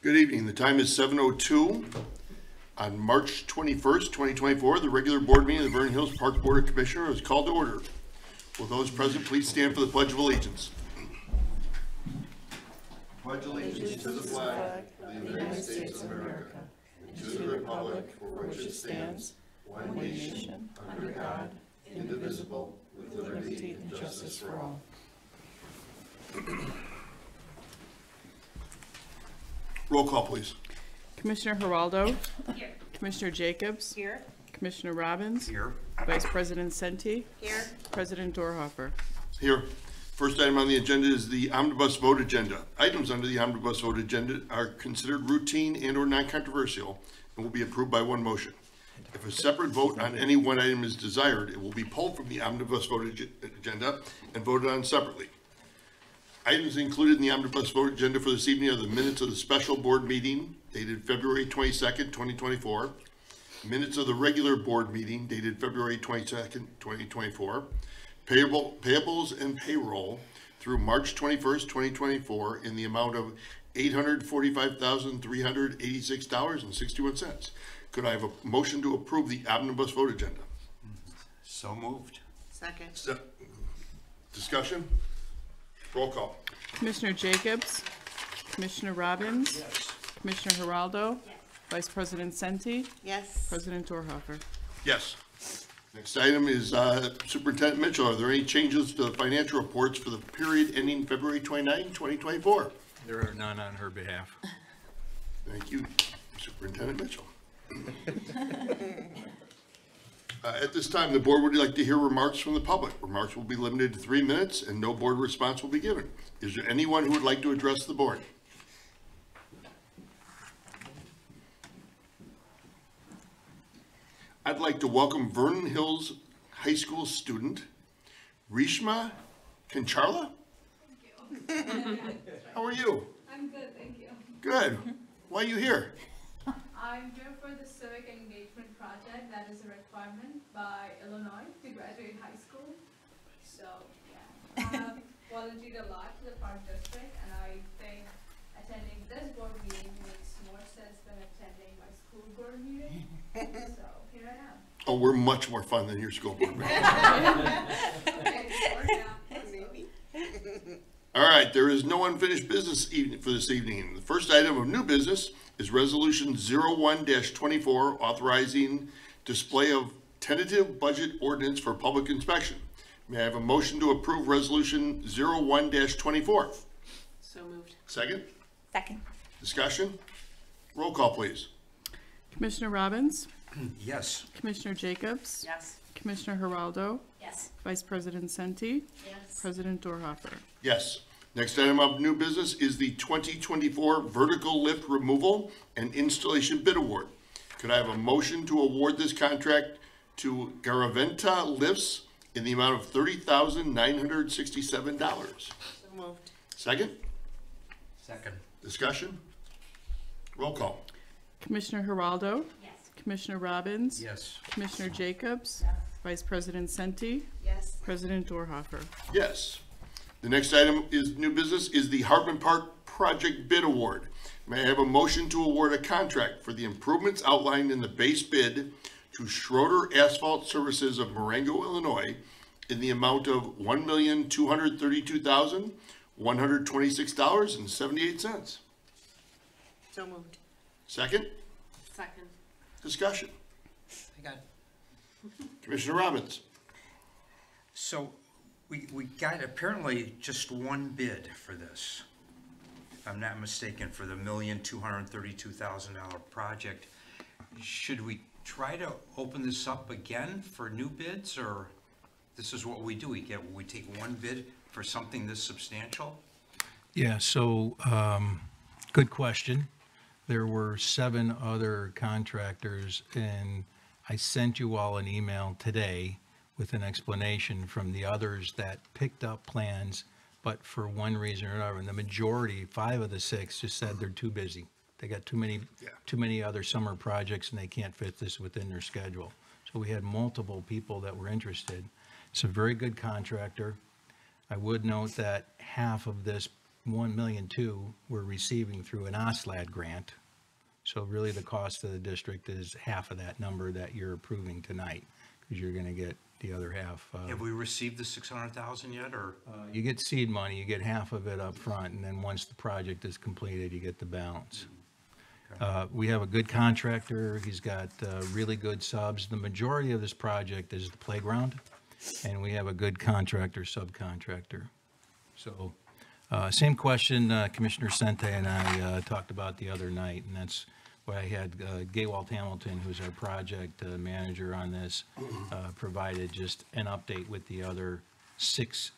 Good evening. The time is 7:02 on March 21st, 2024. The regular board meeting of the Vernon Hills Park Board of Commissioners is called to order. Will those present please stand for the Pledge of Allegiance? Pledge allegiance to the flag of the United States of America and to the republic for which it stands, one nation, under God, indivisible, with liberty and justice for all. Roll call, please. Commissioner Geraldo. Here. Commissioner Jacobs. Here. Commissioner Robbins. Here. Vice President Senti. Here. President Dorhofer. Here. First item on the agenda is the omnibus vote agenda. Items under the omnibus vote agenda are considered routine and or non-controversial and will be approved by one motion. If a separate vote on any one item is desired, it will be pulled from the omnibus vote agenda and voted on separately. Items included in the omnibus vote agenda for this evening are the minutes of the special board meeting dated February 22nd, 2024, minutes of the regular board meeting dated February 22nd, 2024, payables and payroll through March 21st, 2024 in the amount of $845,386.61. Could I have a motion to approve the omnibus vote agenda? So moved. Second. Discussion? Roll call. Commissioner Jacobs. Commissioner Robbins. Yes. Commissioner Geraldo. Yes. Vice President Senti. Yes. President Dorhofer. Yes. Next item is Superintendent Mitchell. Are there any changes to the financial reports for the period ending February 29, 2024? There are none on her behalf. Thank you, Superintendent Mitchell. At this time, the board would like to hear remarks from the public. Remarks will be limited to 3 minutes and no board response will be given. Is there anyone who would like to address the board? I'd like to welcome Vernon Hills High School student, Rishma Kancharla. Thank you. How are you? I'm good, thank you. Good. Why are you here? I'm here for the civic engagement project that is a requirement by Illinois to graduate high school. So, yeah, I have volunteered a lot to the park district, and I think attending this board meeting makes more sense than attending my school board meeting. So, here I am. Oh, we're much more fun than your school board meeting. Okay, or now, Maybe. All right, there is no unfinished business for this evening. The first item of new business is Resolution 01-24, authorizing display of tentative budget ordinance for public inspection. May I have a motion to approve Resolution 01-24? So moved. Second? Second. Discussion? Roll call, please. Commissioner Robbins. Yes. Commissioner Jacobs. Yes. Commissioner Geraldo. Yes. Vice President Senti. Yes. President Dorhofer. Yes. Next item of new business is the 2024 vertical lift removal and installation bid award. Could I have a motion to award this contract to Garaventa Lifts in the amount of $30,967? So moved. Second? Second. Discussion? Roll call. Commissioner Geraldo. Yes. Commissioner Robbins. Yes. Commissioner Jacobs. Yes. Vice President Senti. Yes. President Dorhofer. Yes. The next item is new business is the Hartman Park Project Bid Award. May I have a motion to award a contract for the improvements outlined in the base bid to Schroeder Asphalt Services of Marengo, Illinois in the amount of $1,232,126.78. So moved. Second? Second. Discussion. I got. Commissioner Robbins. So we got apparently just one bid for this, if I'm not mistaken, for the $1,232,000 project. Should we try to open this up again for new bids, or this is what we do? We take one bid for something this substantial? Yeah, so, good question. There were 7 other contractors, and I sent you all an email today with an explanation from the others that picked up plans, but for one reason or another, and the majority, 5 of the 6, just said they're too busy. They got too many other summer projects, and they can't fit this within their schedule. So we had multiple people that were interested. It's a very good contractor. I would note that half of this 1.2 million we're receiving through an OSLAD grant. So really the cost of the district is half of that number that you're approving tonight, because you're gonna get the other half. Have we received the 600,000 yet, or? You get seed money, you get half of it up front, and then once the project is completed, you get the balance. We have a good contractor, he's got really good subs. The majority of this project is the playground, and we have a good contractor, subcontractor. So, same question Commissioner Sente and I talked about the other night, and that's why I had Gaywalt Hamilton, who's our project manager on this, provided just an update with the other 6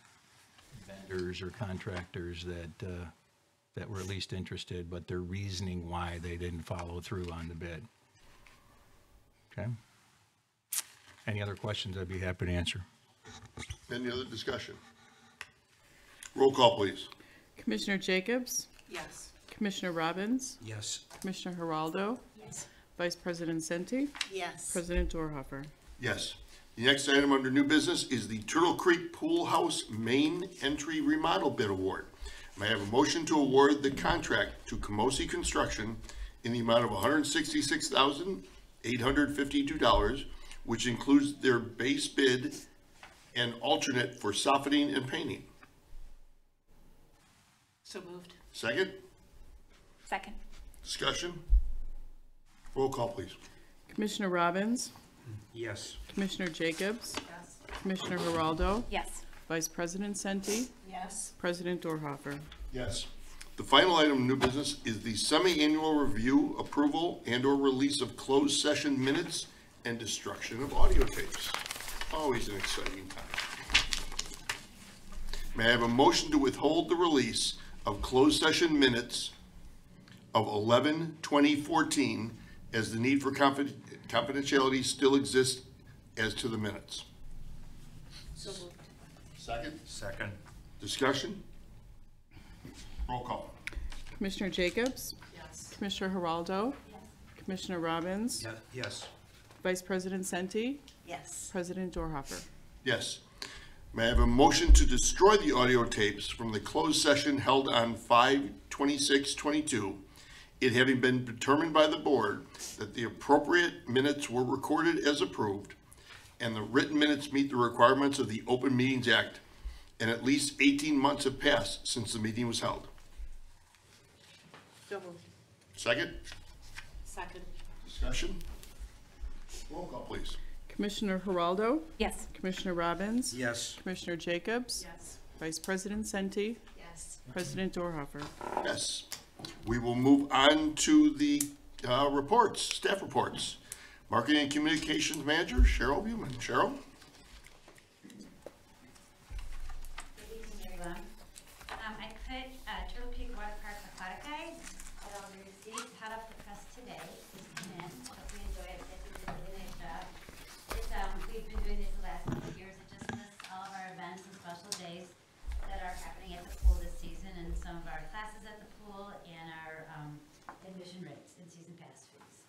vendors or contractors that were at least interested, but their reasoning why they didn't follow through on the bid. Okay? Any other questions, I'd be happy to answer. Any other discussion? Roll call, please. Commissioner Jacobs? Yes. Commissioner Robbins? Yes. Commissioner Geraldo? Yes. Vice President Senti? Yes. President Dorhofer? Yes. The next item under new business is the Turtle Creek Pool House Main Entry Remodel Bid Award. May I have a motion to award the contract to Camosi Construction in the amount of $166,852, which includes their base bid and alternate for softening and painting. So moved. Second? Second. Discussion? Roll call, please. Commissioner Robbins? Yes. Commissioner Jacobs? Yes. Commissioner Geraldo? Yes. Vice President Senti? Yes. President Dorhofer? Yes. The final item of new business is the semi-annual review, approval, and/or release of closed session minutes and destruction of audio tapes. Always an exciting time. May I have a motion to withhold the release of closed session minutes of 11/20/14 as the need for confidentiality still exists as to the minutes? So moved. Second. Second. Discussion? Roll call. Commissioner Jacobs? Yes. Commissioner Geraldo? Yes. Commissioner Robbins? Yes. Vice President Senti? Yes. President Dorhofer? Yes. May I have a motion to destroy the audio tapes from the closed session held on 5/26/22, it having been determined by the board that the appropriate minutes were recorded as approved, and the written minutes meet the requirements of the Open Meetings Act, and at least 18 months have passed since the meeting was held. So moved. Second? Second. Discussion? Roll call, please. Commissioner Geraldo? Yes. Commissioner Robbins? Yes. Commissioner Jacobs? Yes. Vice President Senti? Yes. President Dorhofer? Yes. We will move on to the reports, staff reports. Marketing and Communications Manager, Cheryl Buman. Cheryl? Good evening, everyone. I put Turtle Creek Water Park Aquatic Guide that I'll receive hot off the press today. Just come in. Hope you enjoy it. I think we did a really nice job. We've been doing this the last couple of years. It just lists all of our events and special days that are happening at the pool this season, and some of our classes at the pool, and our admission rates and season pass fees.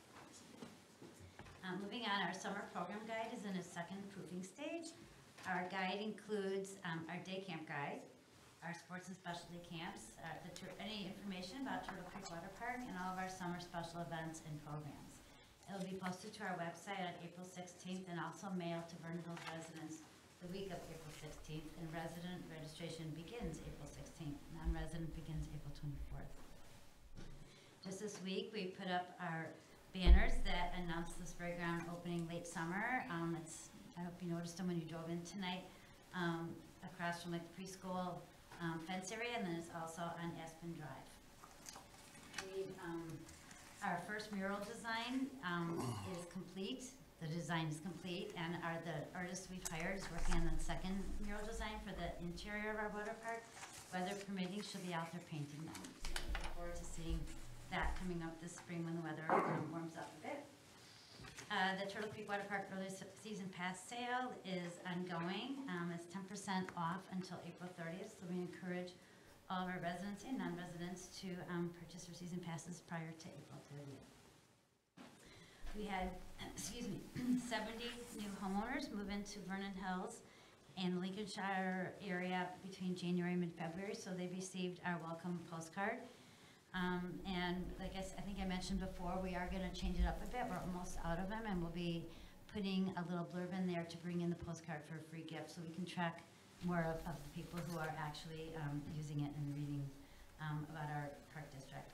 Moving on, our summer program guide is in a second proofing stage. Our guide includes our day camp guide, our sports and specialty camps, any information about Turtle Creek Water Park, and all of our summer special events and programs. It will be posted to our website on April 16th and also mailed to Vernonville residents the week of April 16th, and resident registration begins April 16th. Non-resident begins April 24th. Just this week, we put up our banners that announced the spray ground opening late summer. I hope you noticed them when you drove in tonight, across from like the preschool fence area, and then it's also on Aspen Drive. Our first mural design is complete. The design is complete, and the artist we've hired is working on the second mural design for the interior of our water park. Weather permitting, she'll be out there painting them. So I look forward to seeing that coming up this spring when the weather warms up a bit. The Turtle Creek Water Park early season pass sale is ongoing. It's 10% off until April 30th, so we encourage all of our residents and non-residents to purchase their season passes prior to April 30th. We had, 70 new homeowners move into Vernon Hills and Lincolnshire area between January and mid-February, so they received our welcome postcard. And like I think I mentioned before, we are gonna change it up a bit. We're almost out of them, and we'll be putting a little blurb in there to bring in the postcard for a free gift, so we can track more of the people who are actually using it and reading about our park district.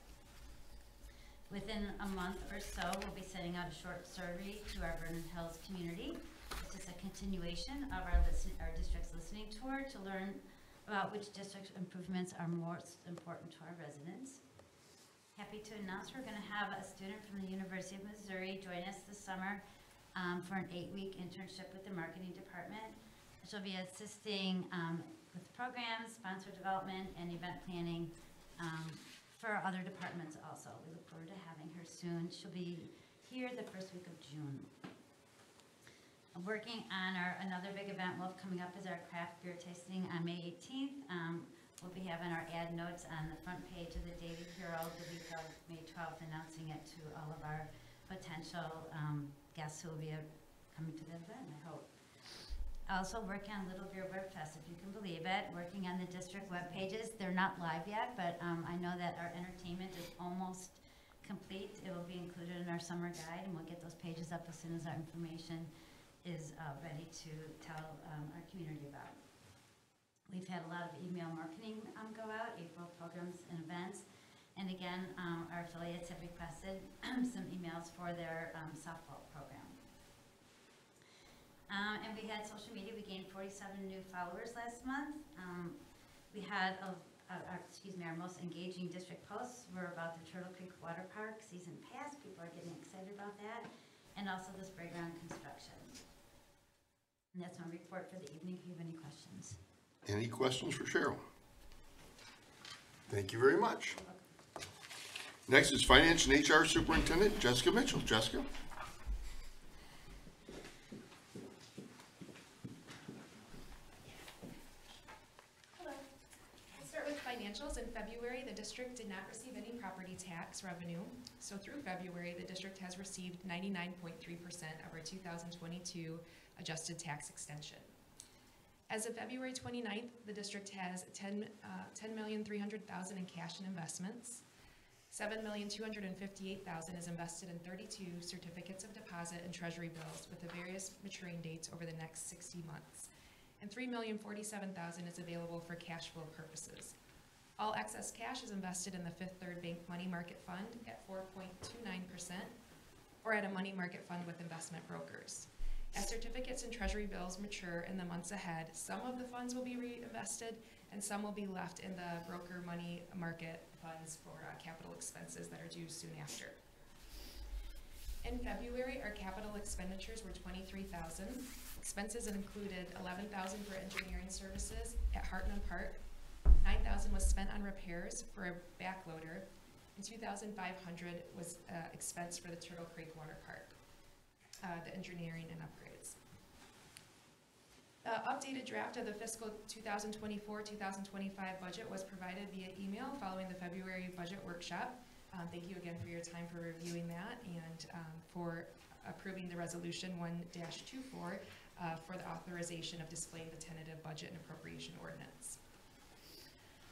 Within a month or so, we'll be sending out a short survey to our Vernon Hills community. It's just a continuation of our district's listening tour to learn about which district improvements are most important to our residents. Happy to announce we're going to have a student from the University of Missouri join us this summer for an 8-week internship with the marketing department. She'll be assisting with programs, sponsor development, and event planning for other departments also. We look forward to having her soon. She'll be here the first week of June. Working on another big event we'll have coming up is our craft beer tasting on May 18th. We'll be having our ad notes on the front page of the Daily Herald the week of May 12th, announcing it to all of our potential guests who will be coming to the event, I hope. Also working on Little Beer Web Fest, if you can believe it, working on the district web pages. They're not live yet, but I know that our entertainment is almost complete. It will be included in our summer guide, and we'll get those pages up as soon as our information is ready to tell our community about. We've had a lot of email marketing go out, April programs and events, and again, our affiliates have requested some emails for their softball program. And we had social media. We gained 47 new followers last month. We had our most engaging district posts were about the Turtle Creek Water Park season pass. People are getting excited about that, and also the spray ground construction. And that's my report for the evening. If you have any questions. Any questions for Cheryl? Thank you very much. Next is Finance and HR Superintendent Jessica Mitchell. Jessica? Financials. In February, the district did not receive any property tax revenue. So through February, the district has received 99.3% of our 2022 adjusted tax extension. As of February 29th, the district has $10,300,000 in cash and investments. $7,258,000 is invested in 32 certificates of deposit and treasury bills with the various maturing dates over the next 60 months. And $3,047,000 is available for cash flow purposes. All excess cash is invested in the Fifth Third Bank Money Market Fund at 4.29%, or at a money market fund with investment brokers. As certificates and treasury bills mature in the months ahead, some of the funds will be reinvested and some will be left in the broker money market funds for capital expenses that are due soon after. In February, our capital expenditures were $23,000. Expenses included $11,000 for engineering services at Hartman Park, $9,000 was spent on repairs for a backloader, and $2,500 was expense for the Turtle Creek Water Park, the engineering and upgrades. The updated draft of the fiscal 2024-2025 budget was provided via email following the February budget workshop. Thank you again for your time for reviewing that and for approving the resolution 1-24 for the authorization of displaying the tentative budget and appropriation ordinance.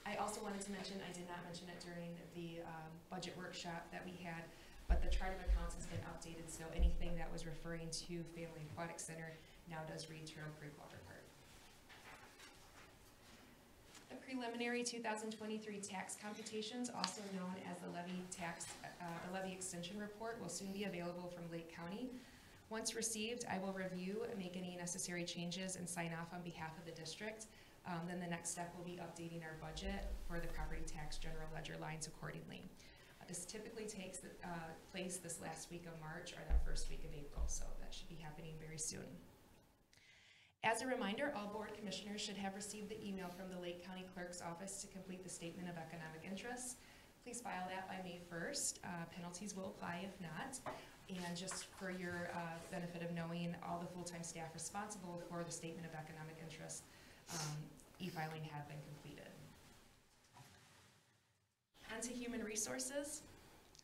I also wanted to mention, I did not mention it during the budget workshop that we had, but the chart of accounts has been updated, so anything that was referring to Family Aquatic Center now does read Turtle Creek Water Park. The preliminary 2023 tax computations, also known as the levy extension report, will soon be available from Lake County. Once received, I will review and make any necessary changes and sign off on behalf of the district. Then the next step will be updating our budget for the property tax general ledger lines accordingly. This typically takes place this last week of March or the first week of April, so that should be happening very soon. As a reminder, all board commissioners should have received the email from the Lake County Clerk's office to complete the statement of economic interest. Please file that by May 1st. Penalties will apply if not. And just for your benefit of knowing, all the full-time staff responsible for the statement of economic interest e-filing have been completed. On to human resources.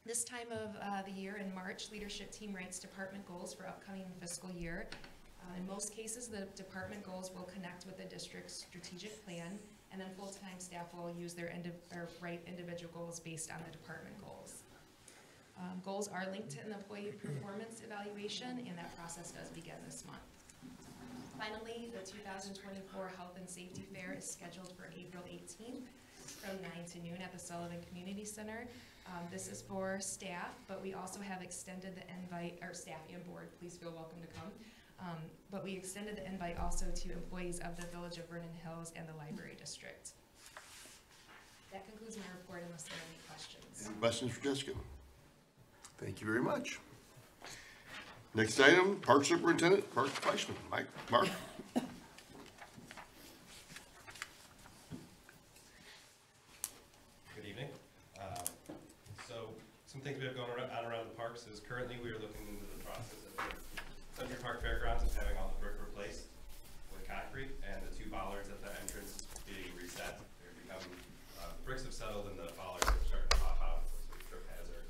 This time of the year in March, leadership team ranks department goals for upcoming fiscal year. In most cases, the department goals will connect with the district's strategic plan, and then full-time staff will use their write individual goals based on the department goals. Goals are linked to an employee performance evaluation, and that process does begin this month. Finally, the 2024 Health and Safety Fair is scheduled for April 18th from 9 to noon at the Sullivan Community Center. This is for staff, but we also have extended the invite, or staff and board, please feel welcome to come. But we extended the invite also to employees of the Village of Vernon Hills and the Library District. That concludes my report unless there are any questions. Any questions for Jessica? Thank you very much. Next item, Park Superintendent, Mark Fleischman. Mark? Good evening. So some things we have going on around the parks is currently we are looking into the process of the Century Park Fairgrounds is having all the brick replaced with concrete, and the two bollards at the entrance being reset. They're becoming, bricks have settled and the bollards are starting to pop out, so it's a trip hazard,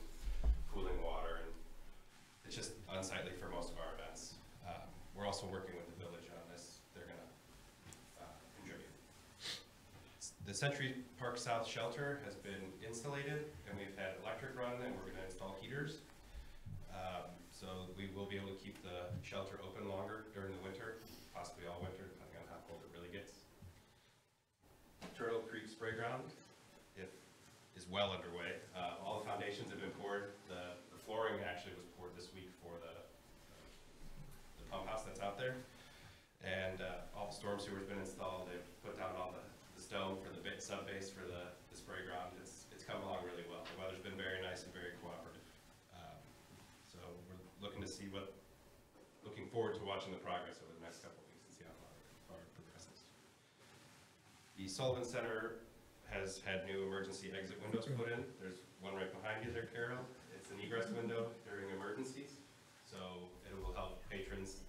cooling water, and it's just unsightly for most of our events. We're also working with the village on this. They're gonna contribute. The Century Park South shelter has been insulated, and we've had electric run, and we're gonna install heaters. So we will be able to keep the shelter open longer during the winter, possibly all winter, depending on how cold it really gets. Turtle Creek Spray Ground is well underway. All the foundations have been poured. The flooring actually was poured this week for the pump house that's out there. And all the storm sewer's been installed. They've put down all the stone for the sub base for the spray ground. It's come along really well. The weather's been very nice and very cooperative. So we're looking forward to watching the progress over the next couple of weeks and see how far it progresses. The Sullivan Center has had new emergency exit windows put in. There's one right behind you there, Carol. It's an egress window during emergencies. So it will help patrons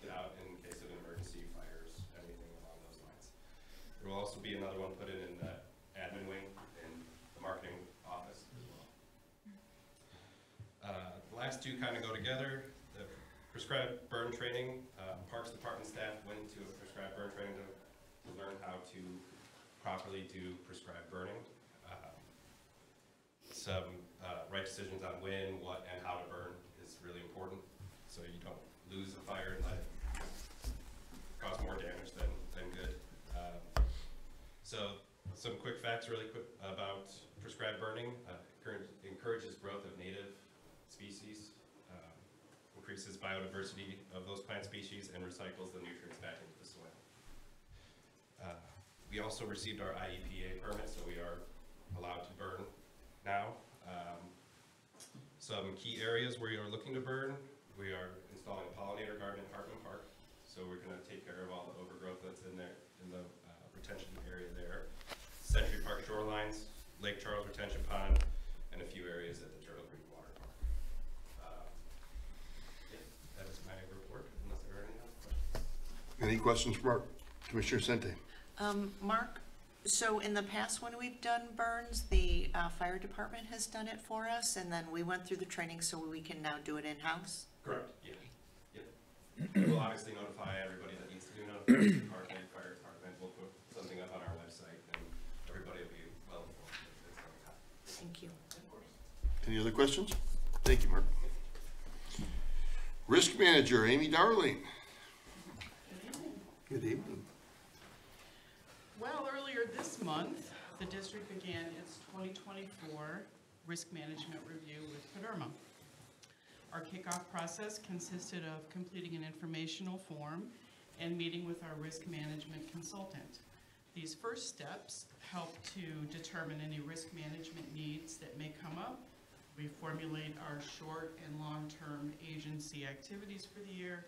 get out in case of an emergency, fires, anything along those lines. There will also be another one put in the admin wing in the marketing office as well. The last two kind of go together. The prescribed burn training, Parks Department staff went to a prescribed burn training to learn how to properly do prescribed burning. Some right decisions on when, what, and how to burn is really important, so you don't lose a fire and let it cause more damage than good. So some quick facts really quick about prescribed burning. Encourages growth of native species, increases biodiversity of those plant species, and recycles the nutrients back into the soil. We also received our IEPA permit, so we are allowed to burn now. Some key areas where you are looking to burn, we are installing a pollinator garden in Hartman Park, so we're going to take care of all the overgrowth that's in there, in the retention area there. Century Park shorelines, Lake Charles Retention Pond, and a few areas at the Turtle Creek Water Park. Yeah, that is my report, unless there are any other questions. Any questions for Mark? Commissioner Sente? Mark, so in the past when we've done burns, the fire department has done it for us, and then we went through the training so we can now do it in-house? Correct, yeah. Yep. We'll obviously notify everybody that needs to be notified. Department, fire department, we'll put something up on our website, and everybody will be well informed at the same time. Thank you. Of course. Any other questions? Thank you, Mark. Risk Manager, Amy Darling. Good evening. Well, earlier this month, the district began its 2024 risk management review with FDRMA. Our kickoff process consisted of completing an informational form and meeting with our risk management consultant. These first steps help to determine any risk management needs that may come up. We formulate our short and long-term agency activities for the year,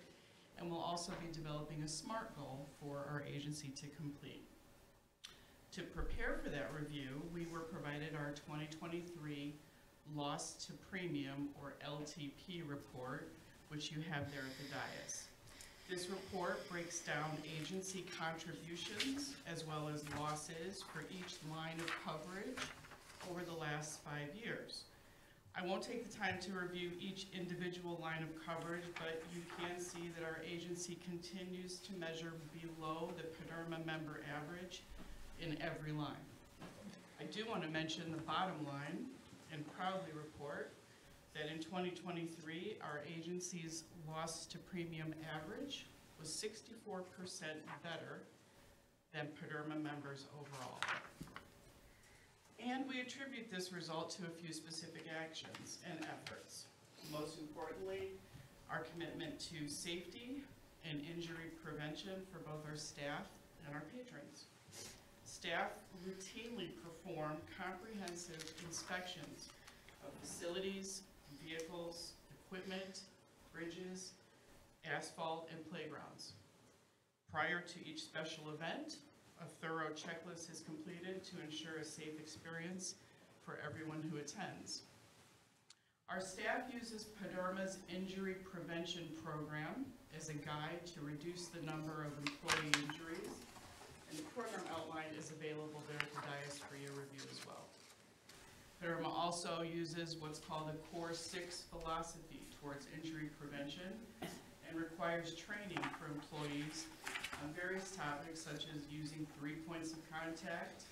and we'll also be developing a SMART goal for our agency to complete. To prepare for that review, we were provided our 2023 Loss to Premium, or LTP report, which you have there at the dais. This report breaks down agency contributions as well as losses for each line of coverage over the last 5 years. I won't take the time to review each individual line of coverage, but you can see that our agency continues to measure below the PDERMA member average in every line. I do want to mention the bottom line and proudly report that in 2023, our agency's loss to premium average was 64% better than PDERMA members overall. And we attribute this result to a few specific actions and efforts. Most importantly, our commitment to safety and injury prevention for both our staff and our patrons. Staff routinely perform comprehensive inspections of facilities, vehicles, equipment, bridges, asphalt, and playgrounds. Prior to each special event, a thorough checklist is completed to ensure a safe experience for everyone who attends. Our staff uses PDERMA's injury prevention program as a guide to reduce the number of employee injuries, and the program outline is available there at the dais for your review as well. PDERMA also uses what's called a Core 6 philosophy towards injury prevention and requires training for employees on various topics such as using 3 points of contact,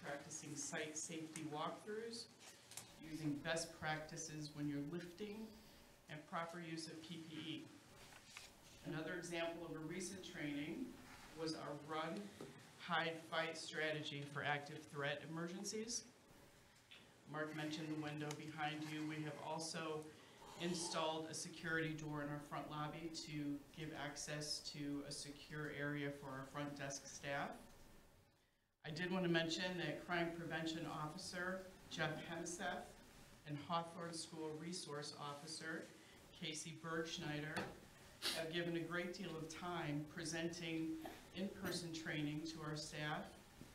practicing site safety walkthroughs, using best practices when you're lifting, and proper use of PPE. Another example of a recent training was our run, hide, fight strategy for active threat emergencies. Mark mentioned the window behind you. We have also installed a security door in our front lobby to give access to a secure area for our front desk staff. I did want to mention that Crime Prevention Officer Jeff Hemseth and Hawthorne School Resource Officer Casey Bergschneider have given a great deal of time presenting in-person training to our staff,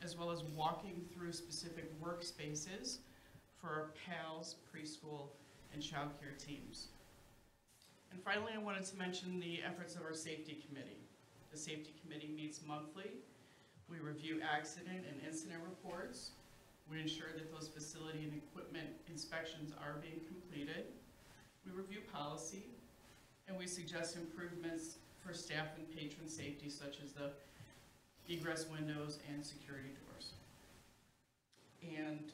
as well as walking through specific workspaces for our PALS preschool and child care teams. And finally, I wanted to mention the efforts of our safety committee. The safety committee meets monthly. We review accident and incident reports. We ensure that those facility and equipment inspections are being completed. We review policy, and we suggest improvements for staff and patron safety, such as the egress windows and security doors. And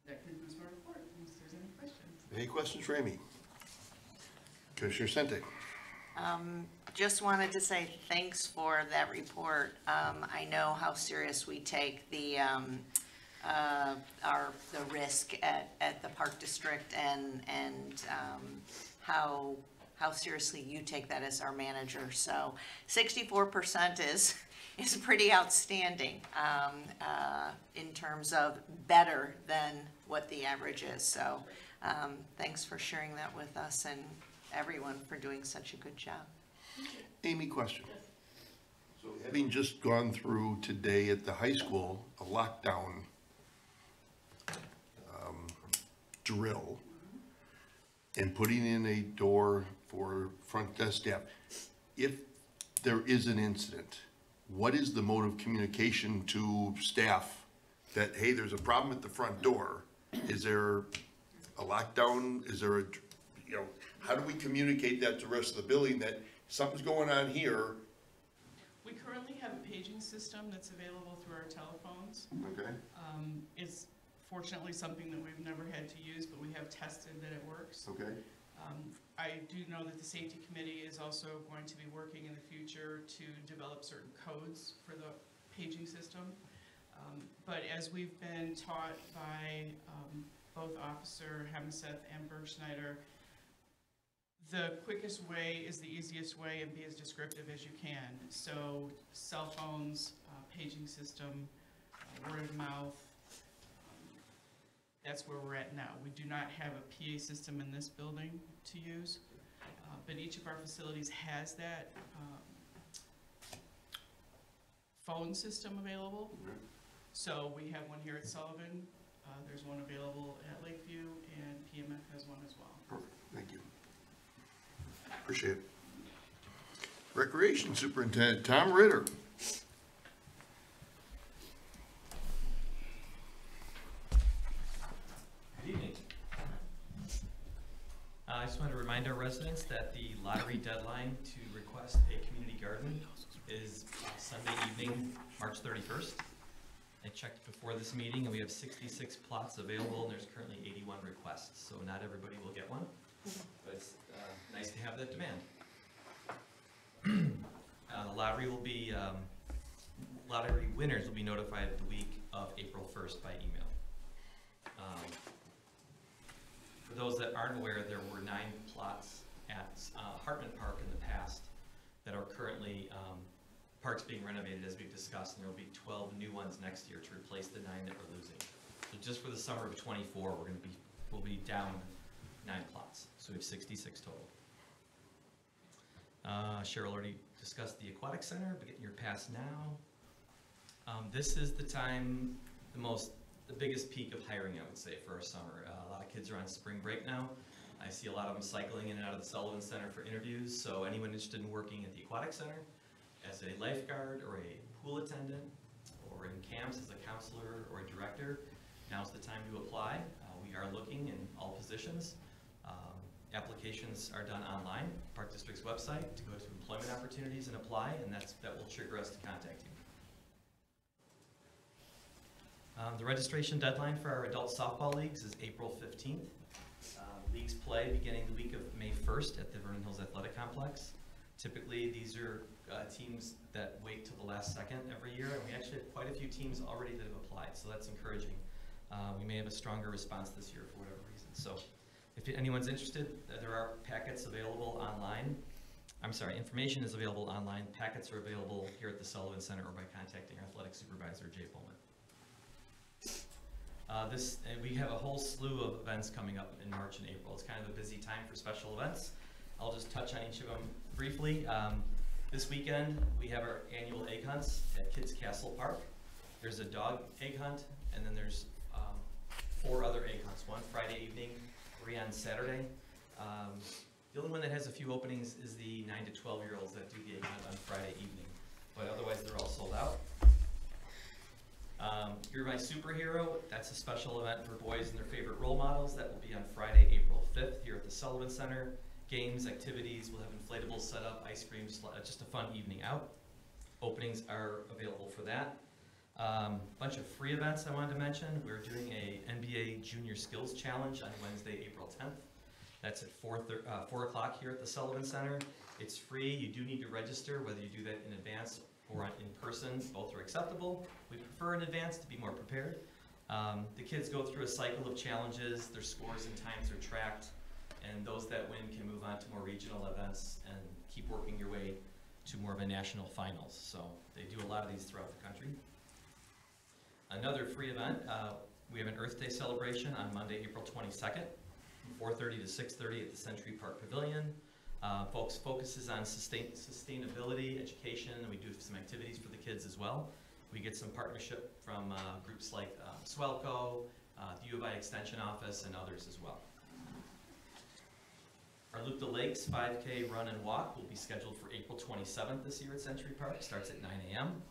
that concludes my report, unless there's any questions. Any questions for Amy? Commissioner Sente. Just wanted to say thanks for that report. I know how serious we take the risk at the Park District, and how seriously you take that as our manager. So 64% is pretty outstanding in terms of better than what the average is. So thanks for sharing that with us and everyone for doing such a good job. Amy, question. So having just gone through today at the high school, a lockdown drill, and putting in a door for front desk staff, if there is an incident, what is the mode of communication to staff that, hey, there's a problem at the front door? Is there a lockdown? Is there a, how do we communicate that to the rest of the building that something's going on here? We currently have a paging system that's available through our telephones. Okay. It's fortunately something that we've never had to use, but we have tested that it works. Okay. I do know that the safety committee is also going to be working in the future to develop certain codes for the paging system. But as we've been taught by both Officer Hemseth and Bergschneider, the quickest way is the easiest way, and be as descriptive as you can. So cell phones, paging system, word of mouth, that's where we're at now. We do not have a PA system in this building to use, but each of our facilities has that phone system available. So we have one here at Sullivan, there's one available at Lakeview, and PMF has one as well. Perfect, thank you. Appreciate it. Recreation Superintendent Tom Ritter. Good evening. I just want to remind our residents that the lottery deadline to request a community garden is Sunday evening, March 31st. I checked before this meeting and we have 66 plots available and there's currently 81 requests, so not everybody will get one, but it's nice to have that demand. The lottery winners will be notified the week of April 1st by email. For those that aren't aware, there were 9 plots at Hartman Park in the past that are currently parks being renovated, as we've discussed, and there will be 12 new ones next year to replace the 9 that we're losing. So just for the summer of '24, we'll be down 9 plots, so we have 66 total. Cheryl already discussed the aquatic center, but getting your pass now. This is the time, the biggest peak of hiring, I would say, for our summer. A lot of kids are on spring break now. I see a lot of them cycling in and out of the Sullivan Center for interviews, so anyone interested in working at the aquatic center as a lifeguard or a pool attendant or in camps as a counselor or a director, now's the time to apply. We are looking in all positions. Applications are done online, Park District's website, to go to employment opportunities and apply, and that will trigger us to contact you. The registration deadline for our adult softball leagues is April 15th. Leagues play beginning the week of May 1st at the Vernon Hills Athletic Complex. Typically, these are teams that wait till the last second every year, and we actually have quite a few teams already that have applied, so that's encouraging. We may have a stronger response this year for whatever reason. So if anyone's interested, there are packets available online. I'm sorry, information is available online. Packets are available here at the Sullivan Center or by contacting our athletic supervisor, Jay Pullman. We have a whole slew of events coming up in March and April. It's kind of a busy time for special events. I'll just touch on each of them briefly. This weekend, we have our annual egg hunts at Kids Castle Park. There's a dog egg hunt, and then there's 4 other egg hunts. One Friday evening, 3 on Saturday. The only one that has a few openings is the 9 to 12-year-olds that do the egg hunt on Friday evening, but otherwise they're all sold out. You're My Superhero, that's a special event for boys and their favorite role models. That will be on Friday, April 5th here at the Sullivan Center. Games, activities, we'll have inflatables set up, ice cream, just a fun evening out. Openings are available for that. Bunch of free events I wanted to mention. We're doing a NBA Junior Skills Challenge on Wednesday, April 10th. That's at 4 o'clock here at the Sullivan Center. It's free. You do need to register, whether you do that in advance or in person. Both are acceptable. We prefer in advance to be more prepared. The kids go through a cycle of challenges. Their scores and times are tracked, and those that win can move on to more regional events and keep working your way to more of a national finals. So they do a lot of these throughout the country. Another free event, we have an Earth Day celebration on Monday, April 22nd, from 4:30 to 6:30 at the Century Park Pavilion. Focuses on sustainability, education, and we do some activities for the kids as well. We get some partnership from groups like Swelco, the U of I Extension Office, and others as well. Our Loop the Lakes 5K run and walk will be scheduled for April 27th this year at Century Park. Starts at 9 a.m.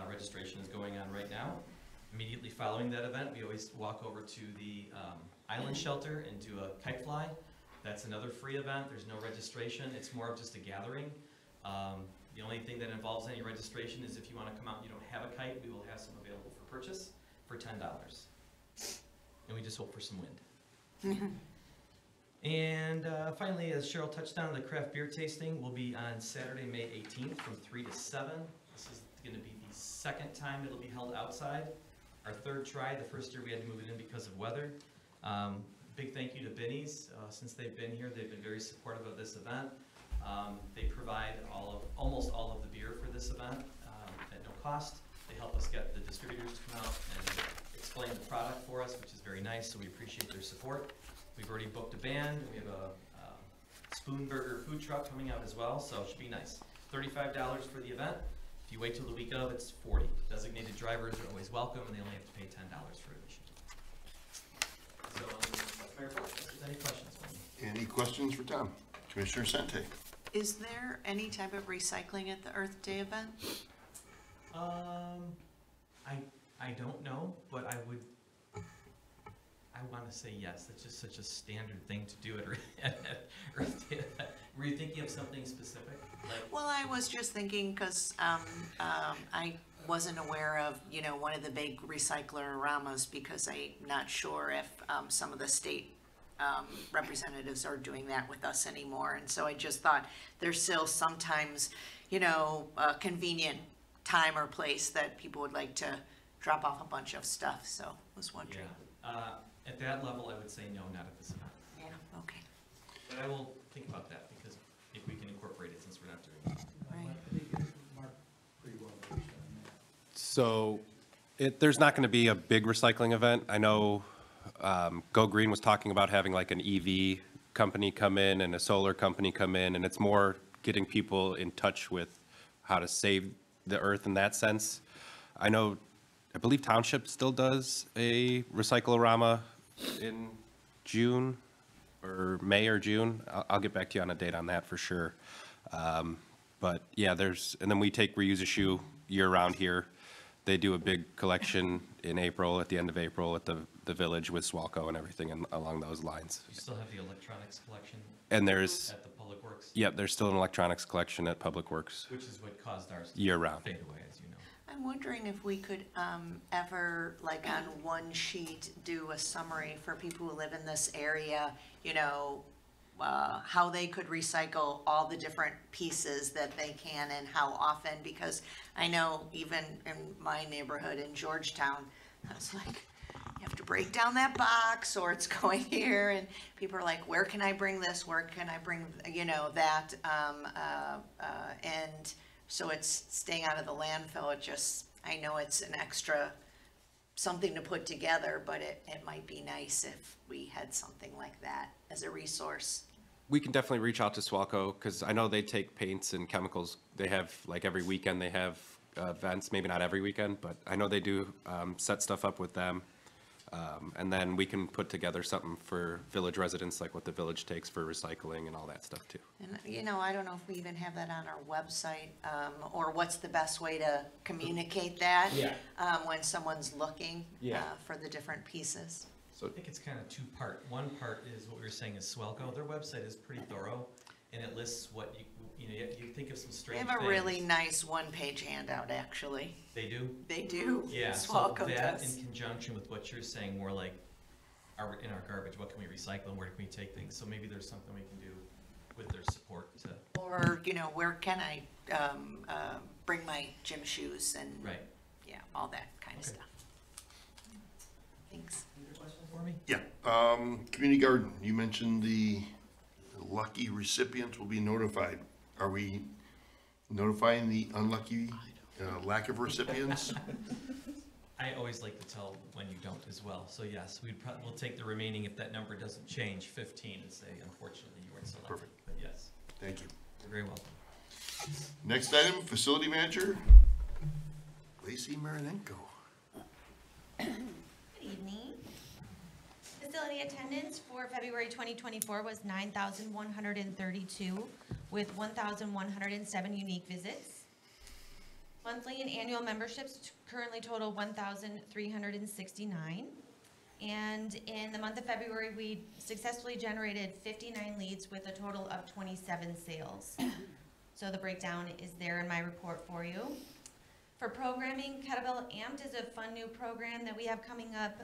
Registration is going on right now. Immediately following that event, we always walk over to the island shelter and do a kite fly. That's another free event. There's no registration. It's more of just a gathering. The only thing that involves any registration is if you want to come out and you don't have a kite, we will have some available for purchase for $10. And we just hope for some wind. And finally, as Cheryl touched on, the craft beer tasting will be on Saturday, May 18th from 3 to 7. This is going to be the second time it'll be held outside. Our third try. The first year we had to move it in because of weather. Big thank you to Binny's. Since they've been here, they've been very supportive of this event. They provide almost all of the beer for this event at no cost. They help us get the distributors to come out and explain the product for us, which is very nice, so we appreciate their support. We've already booked a band. We have a Spoon Burger food truck coming out as well, so it should be nice. $35 for the event. If you wait till the week of, it's $40. Designated drivers are always welcome, and they only have to pay $10 for admission. So that's my report. If there's any questions for me. Any questions for Tom? Commissioner Sante. Is there any type of recycling at the Earth Day event? I don't know, but I want to say yes. That's just such a standard thing to do at Earth Day. Were you thinking of something specific? Like, Well, I was just thinking, because I wasn't aware of, you know, one of the big recycler-ramas, because I'm not sure if some of the state representatives are doing that with us anymore. And so I just thought there's still sometimes, you know, a convenient time or place that people would like to drop off a bunch of stuff, so I was wondering. yeah. At that level, I would say no, not at this event. Yeah, okay, But I will think about that, because if we can incorporate it since we're not doing it. right. So there's not going to be a big recycling event. I know Go Green was talking about having like an EV company come in and a solar company come in, and it's more getting people in touch with how to save the earth in that sense. I believe Township still does a Recycle-A-Rama in June or May or June. I'll get back to you on a date on that for sure. But yeah, and then we take Reuse a Shoe year-round here. They do a big collection in April, at the end of April, at the village with Swalco and everything and along those lines. You still have the electronics collection And there's, at the Public Works, yep, there's still an electronics collection at Public Works which is what caused ours to year-round. fade away, as you know. I'm wondering if we could ever, like on one sheet, do a summary for people who live in this area, you know, how they could recycle all the different pieces that they can and how often, because I know even in my neighborhood in Georgetown, I was like, you have to break down that box or it's going here, and people are like, where can I bring this, where can I bring, you know, that, and so it's staying out of the landfill. It just, I know it's an extra something to put together, but it might be nice if we had something like that as a resource. We can definitely reach out to Swalco, because I know they take paints and chemicals. They have, like every weekend, they have events, maybe not every weekend, but I know they do set stuff up with them. And then we can put together something for village residents, like what the village takes for recycling and all that stuff too. And, you know, I don't know if we even have that on our website, or what's the best way to communicate that? Yeah. When someone's looking, Yeah. For the different pieces. I think it's kind of two-part. One part is what we were saying is Swelco. Their website is pretty thorough, and it lists what you think of some They strange have things. a really nice one-page handout, actually. They do? They do. Yeah, so Swalco that does. in conjunction with what you're saying, more like, in our garbage, what can we recycle and where can we take things? So maybe there's something we can do with their support to, Or, you know, where can I bring my gym shoes and, right. yeah, all that kind of Okay. stuff. Thanks. Any other question for me? Yeah, community garden, you mentioned the lucky recipients will be notified. Are we notifying the unlucky, lack of recipients? I always like to tell when you don't as well. So yes, we'll take the remaining, if that number doesn't change, 15, and say, unfortunately, you weren't selected. Perfect. But yes, Thank you. you're very welcome. Next item, facility manager, Lacey Marinenko. Good evening. Facility attendance for February 2024 was 9,132 with 1,107 unique visits. Monthly and annual memberships currently total 1,369. And in the month of February, we successfully generated 59 leads with a total of 27 sales. So the breakdown is there in my report for you. For programming, Kettlebell Amped is a fun new program that we have coming up,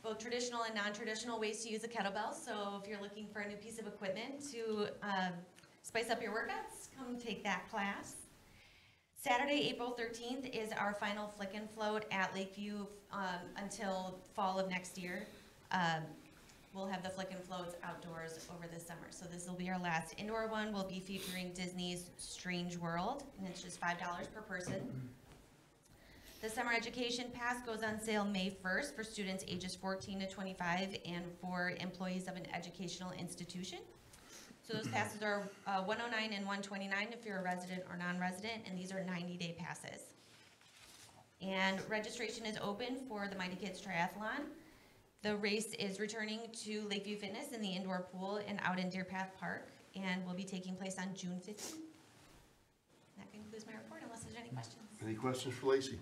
both traditional and non-traditional ways to use a kettlebell. So if you're looking for a new piece of equipment to spice up your workouts, come take that class. Saturday, April 13th is our final Flick and Float at Lakeview until fall of next year. We'll have the Flick and Floats outdoors over the summer. So this will be our last indoor one. We'll be featuring Disney's Strange World, and it's just $5 per person. The Summer Education Pass goes on sale May 1st for students ages 14 to 25 and for employees of an educational institution. So those passes are $109 and $129 if you're a resident or non-resident, and these are 90-day passes. And registration is open for the Mighty Kids Triathlon. The race is returning to Lakeview Fitness in the indoor pool and out in Deer Path Park, and will be taking place on June 15th. That concludes my report, unless there's any questions. Any questions for Lacey?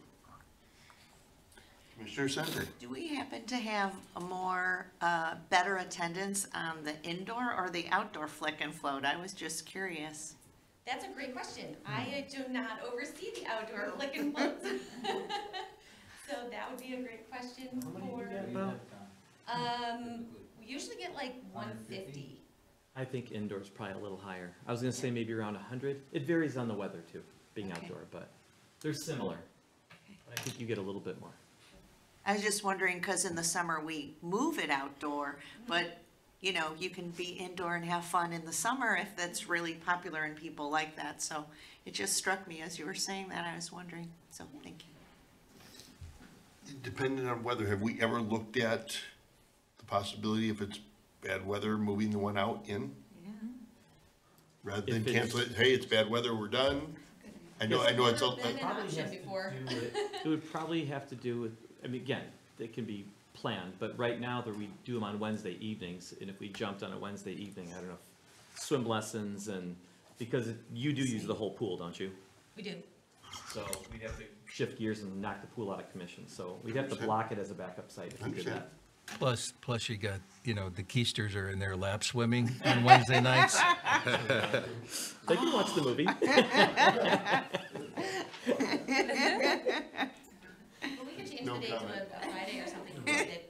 Commissioner Sente. Do we happen to have a more, better attendance on the indoor or the outdoor flick and float? I was just curious. That's a great question. I do not oversee the outdoor flick and floats. So that would be a great question for, we usually get like 150. I think indoors probably a little higher. I was gonna say maybe around 100. It varies on the weather too, being Okay. outdoor, but they're similar. But I think you get a little bit more. I was just wondering, because in the summer we move it outdoor, but, you know, you can be indoor and have fun in the summer if that's really popular and people like that. So it just struck me as you were saying that, I was wondering, so thank you. Depending on weather, have we ever looked at the possibility, if it's bad weather, moving the one out in? Yeah. Rather than If it's- cancel it, hey, it's bad weather, we're done? I know it's a, Been an option before. It would probably have to do with, I mean, again, they can be planned, but right now we do them on Wednesday evenings, and if we jumped on a Wednesday evening, I don't know, swim lessons and, because you do use the whole pool, don't you? We do. So we'd have to shift gears and knock the pool out of commission, so we'd have to block it as a backup site if we did that. Plus you got, you know, the Keisters are in there lap swimming on Wednesday nights. They can watch the movie. Well, we could change No the date to comment. a Friday or something. if we did.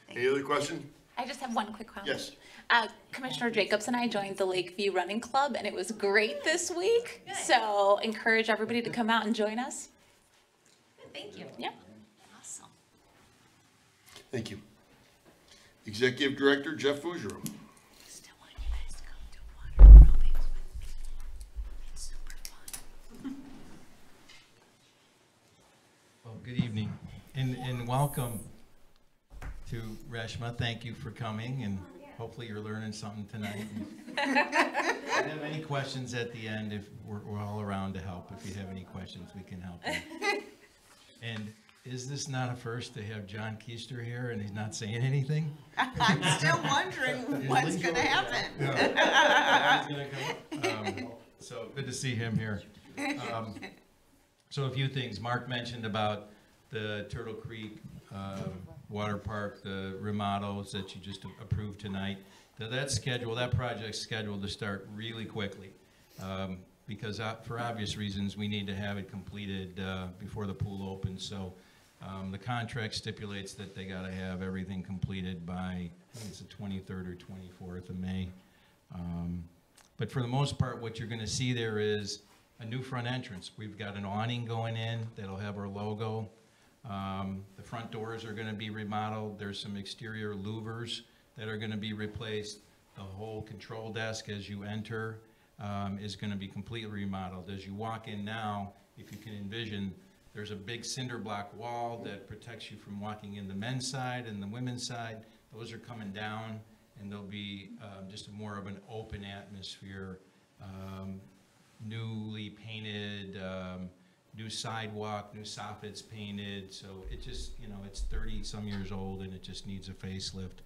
any other question? I just have one quick question. Yes. Commissioner Jacobs and I joined the Lakeview Running Club, and it was great this week. Good. So encourage everybody to come out and join us. Thank you. Yep. Awesome. Thank you. Executive Director Jeff Fugero. Still want you guys to come to water aerobics with me. It's super fun. Well, good evening and welcome to Reshma. Thank you for coming, and hopefully you're learning something tonight. If you have any questions at the end, if we're all around to help. If you have any questions, we can help you. And is this not a first to have John Keister here and he's not saying anything? I'm still wondering what's gonna happen. So good to see him here. So a few things. Mark mentioned about the Turtle Creek Water Park, the remodels that you just approved tonight. That project's scheduled to start really quickly. Because for obvious reasons, we need to have it completed before the pool opens. So the contract stipulates that they gotta have everything completed by, I think it's the 23rd or 24th of May. But for the most part, what you're gonna see there is a new front entrance. We've got an awning going in that'll have our logo. The front doors are gonna be remodeled. There's some exterior louvers that are gonna be replaced. The whole control desk as you enter is gonna be completely remodeled. As you walk in now, if you can envision, there's a big cinder block wall that protects you from walking in the men's side and the women's side. Those are coming down, and there'll be just more of an open atmosphere, newly painted, new sidewalk, new soffits painted. So it just, you know, it's 30-some years old and it just needs a facelift.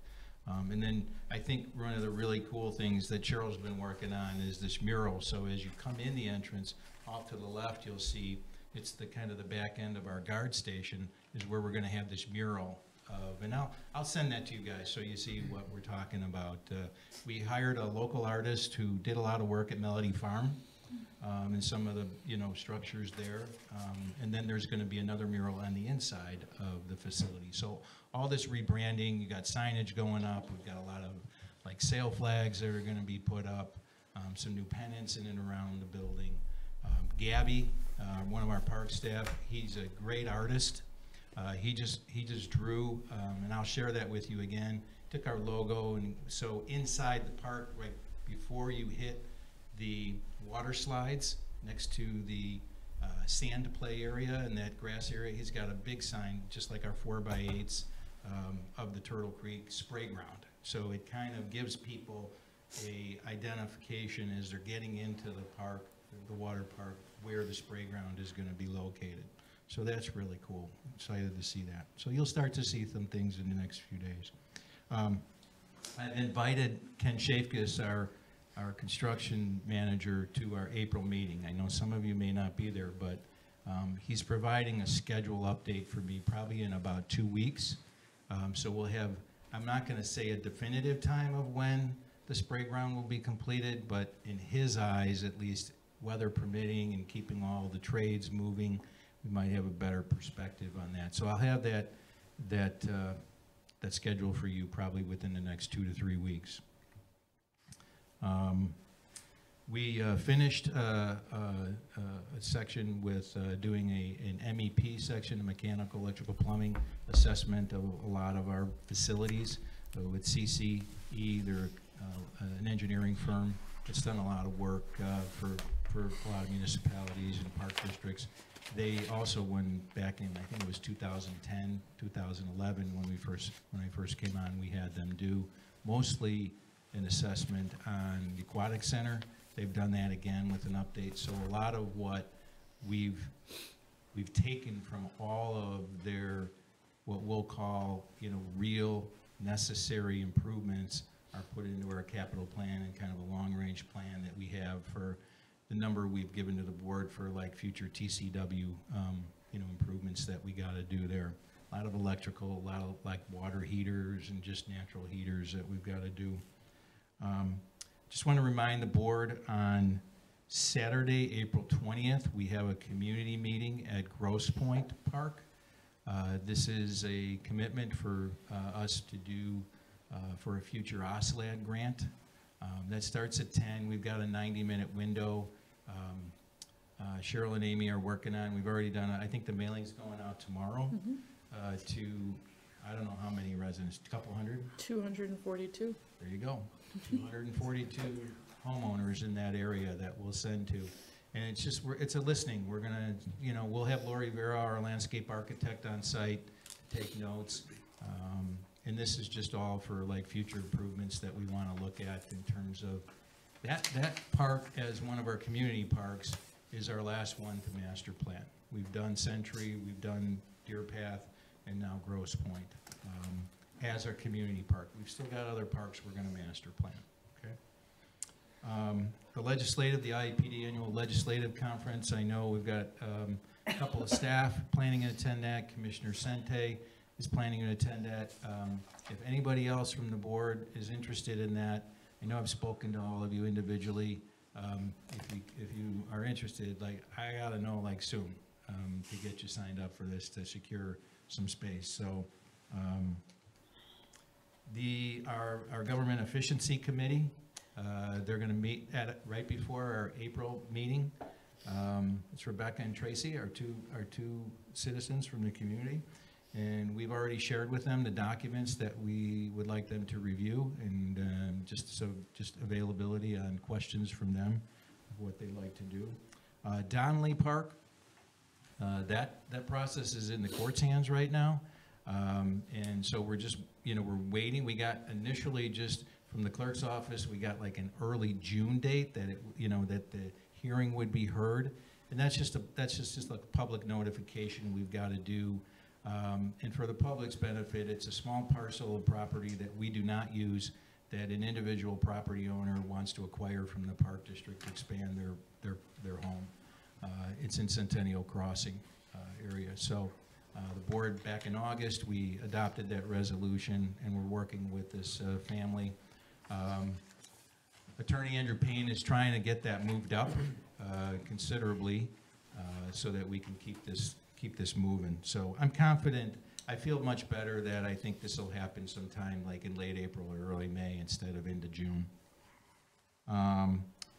And then I think one of the really cool things that Cheryl's been working on is this mural. So as you come in the entrance, off to the left, you'll see it's the kind of the back end of our guard station is where we're gonna have this mural of, and I'll send that to you guys so you see what we're talking about. We hired a local artist who did a lot of work at Melody Farm and some of the, you know, structures there. And then there's gonna be another mural on the inside of the facility. So all this rebranding, you got signage going up, we've got a lot of like sail flags that are gonna be put up, some new pennants in and around the building. Gabby, one of our park staff, he's a great artist. He just drew, and I'll share that with you again, took our logo, and so inside the park, right before you hit the water slides, next to the sand play area and that grass area, he's got a big sign, just like our 4x8s of the Turtle Creek spray ground. So it kind of gives people a identification as they're getting into the park, the water park, where the spray ground is gonna be located. So that's really cool. Excited to see that. So you'll start to see some things in the next few days. I've invited Ken Shafkus, our construction manager, to our April meeting. I know some of you may not be there, but He's providing a schedule update for me probably in about 2 weeks. So we'll have, I'm not going to say a definitive time of when the spray ground will be completed, but in his eyes, at least, weather permitting and keeping all the trades moving, we might have a better perspective on that. So I'll have that schedule for you probably within the next 2 to 3 weeks. We finished a section with doing an MEP section, a mechanical, electrical, plumbing assessment of a lot of our facilities with CCE. They're an engineering firm that's done a lot of work for a lot of municipalities and park districts. They also went back in, I think it was 2010, 2011 when I first came on, we had them do mostly an assessment on the aquatic center. They've done that again with an update. So a lot of what we've taken from all of their, what we'll call, real necessary improvements are put into our capital plan and kind of a long-range plan that we have for the number we've given to the board for like future TCW, improvements that we got to do there. A lot of electrical, a lot of like water heaters and just natural heaters that we've got to do. Just want to remind the board on Saturday, April 20th, we have a community meeting at Grosse Pointe Park. This is a commitment for us to do for a future OSLAD grant. That starts at 10. We've got a 90-minute window. Cheryl and Amy are working on, we've already done, I think the mailing's going out tomorrow to, I don't know how many residents, a couple hundred? 242. There you go. 242 homeowners in that area that we'll send to. And it's just, it's a listening. We're gonna, we'll have Lori Vera, our landscape architect, on site to take notes. And this is just all for like future improvements that we want to look at in terms of that park as one of our community parks is our last one to master plan. We've done Century, we've done Deer Path, and now Grosse Pointe as our community park. We've still got other parks we're going to master plan. Okay. The IEPD annual legislative conference. I know we've got a couple of staff planning to attend that. Commissioner Sente is planning to attend that. If anybody else from the board is interested in that, I know I've spoken to all of you individually. If you are interested, like I gotta know like soon to get you signed up for this to secure some space. So our government efficiency committee, they're going to meet right before our April meeting. It's Rebecca and Tracy, our two citizens from the community. And we've already shared with them the documents that we would like them to review, and just availability on questions from them of what they'd like to do. Donnelly Park, that process is in the court's hands right now. And so we're just, we're waiting. We got initially just from the clerk's office, we got like an early June date that that the hearing would be heard. And that's just a public notification we've got to do. And for the public's benefit, it's a small parcel of property that we do not use that an individual property owner wants to acquire from the Park District to expand their home. It's in Centennial Crossing area. So the board back in August, we adopted that resolution, and we're working with this family. Attorney Andrew Payne is trying to get that moved up considerably so that we can keep this moving. So I'm confident. I feel much better that I think this will happen sometime like in late April or early May instead of into June.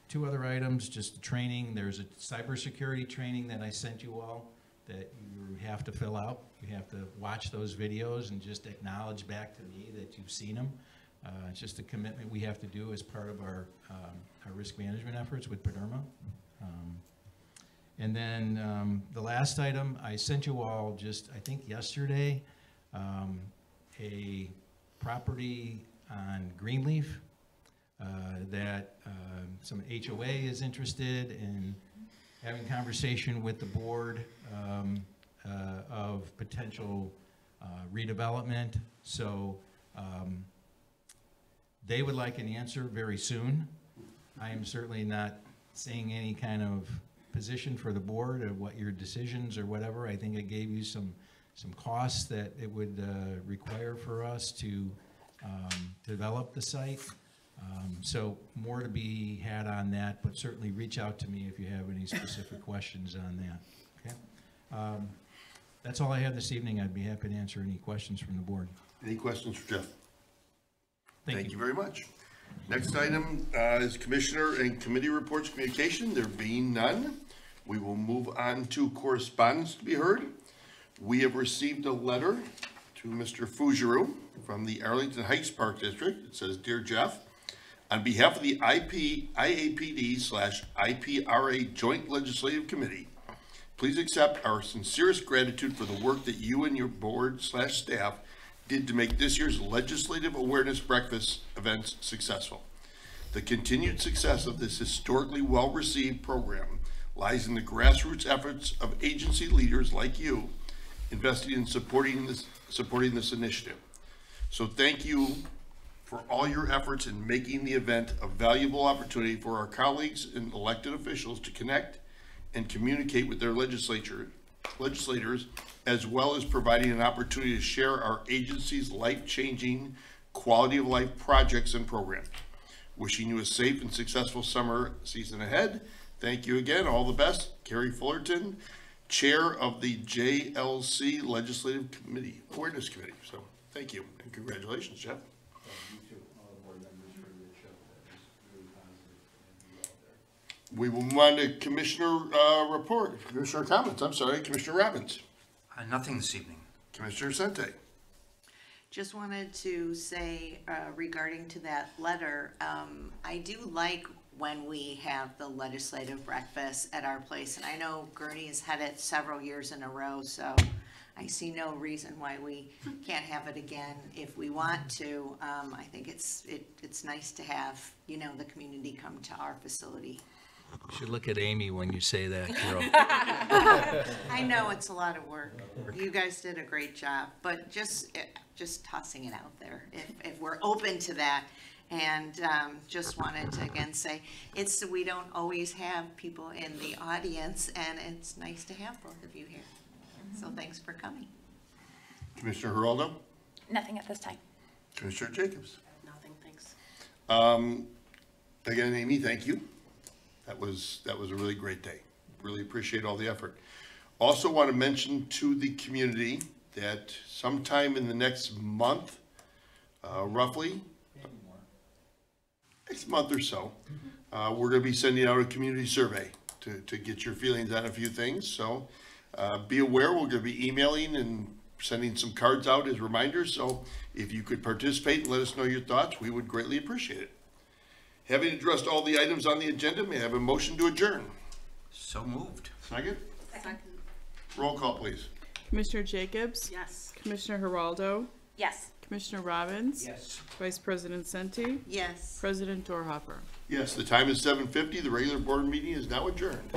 Two other items, just the training. There's a cybersecurity training that I sent you all that you have to fill out. You have to watch those videos and just acknowledge back to me that you've seen them. It's just a commitment we have to do as part of our risk management efforts with PDERMA. And then the last item, I sent you all just, I think yesterday, a property on Greenleaf that some HOA is interested in having conversation with the board of potential redevelopment. So they would like an answer very soon. I am certainly not saying any kind of position for the board of what your decisions or whatever. I think it gave you some costs that it would require for us to develop the site. So more to be had on that, but certainly reach out to me if you have any specific questions on that, okay? That's all I have this evening. I'd be happy to answer any questions from the board. Any questions for Jeff? Thank you very much. Next item is Commissioner and Committee Reports Communication. There being none, we will move on to correspondence to be heard. We have received a letter to Mr. Fougeroux from the Arlington Heights Park District. It says, Dear Jeff, on behalf of the IAPD/IPRA Joint Legislative Committee, please accept our sincerest gratitude for the work that you and your board/staff did to make this year's Legislative Awareness Breakfast events successful. The continued success of this historically well-received program lies in the grassroots efforts of agency leaders like you investing in supporting this initiative. So thank you for all your efforts in making the event a valuable opportunity for our colleagues and elected officials to connect and communicate with their legislators, as well as providing an opportunity to share our agency's life-changing quality of life projects and programs. Wishing you a safe and successful summer season ahead. Thank you again. All the best. Carrie Fullerton, Chair of the JLC Legislative Committee, Awareness Committee. So thank you and congratulations, Jeff. We will move on to Commissioner Commissioner comments. I'm sorry, Commissioner Robbins. Nothing this evening. Commissioner Sente. Just wanted to say regarding to that letter, I do like when we have the legislative breakfast at our place, and I know Gurney has had it several years in a row, so I see no reason why we can't have it again if we want to. I think it's nice to have, you know, the community come to our facility. You should look at Amy when you say that, Carol. I know it's a lot of work. You guys did a great job, but just tossing it out there if we're open to that. And just wanted to again say we don't always have people in the audience, and it's nice to have both of you here. So thanks for coming. Commissioner Geraldo. Nothing at this time. Commissioner Jacobs. Nothing, thanks. Again, Amy, thank you. That was a really great day. Really appreciate all the effort. Also want to mention to the community that sometime in the next month, roughly, next month or so, we're going to be sending out a community survey to get your feelings on a few things. So be aware, we're going to be emailing and sending some cards out as reminders. So if you could participate and let us know your thoughts, we would greatly appreciate it. Having addressed all the items on the agenda, may I have a motion to adjourn? So moved. Second? Second. Roll call, please. Commissioner Jacobs? Yes. Commissioner Geraldo? Yes. Commissioner Robbins? Yes. Vice President Senti? Yes. President Dorhopper? Yes, the time is 7:50. The regular board meeting is now adjourned.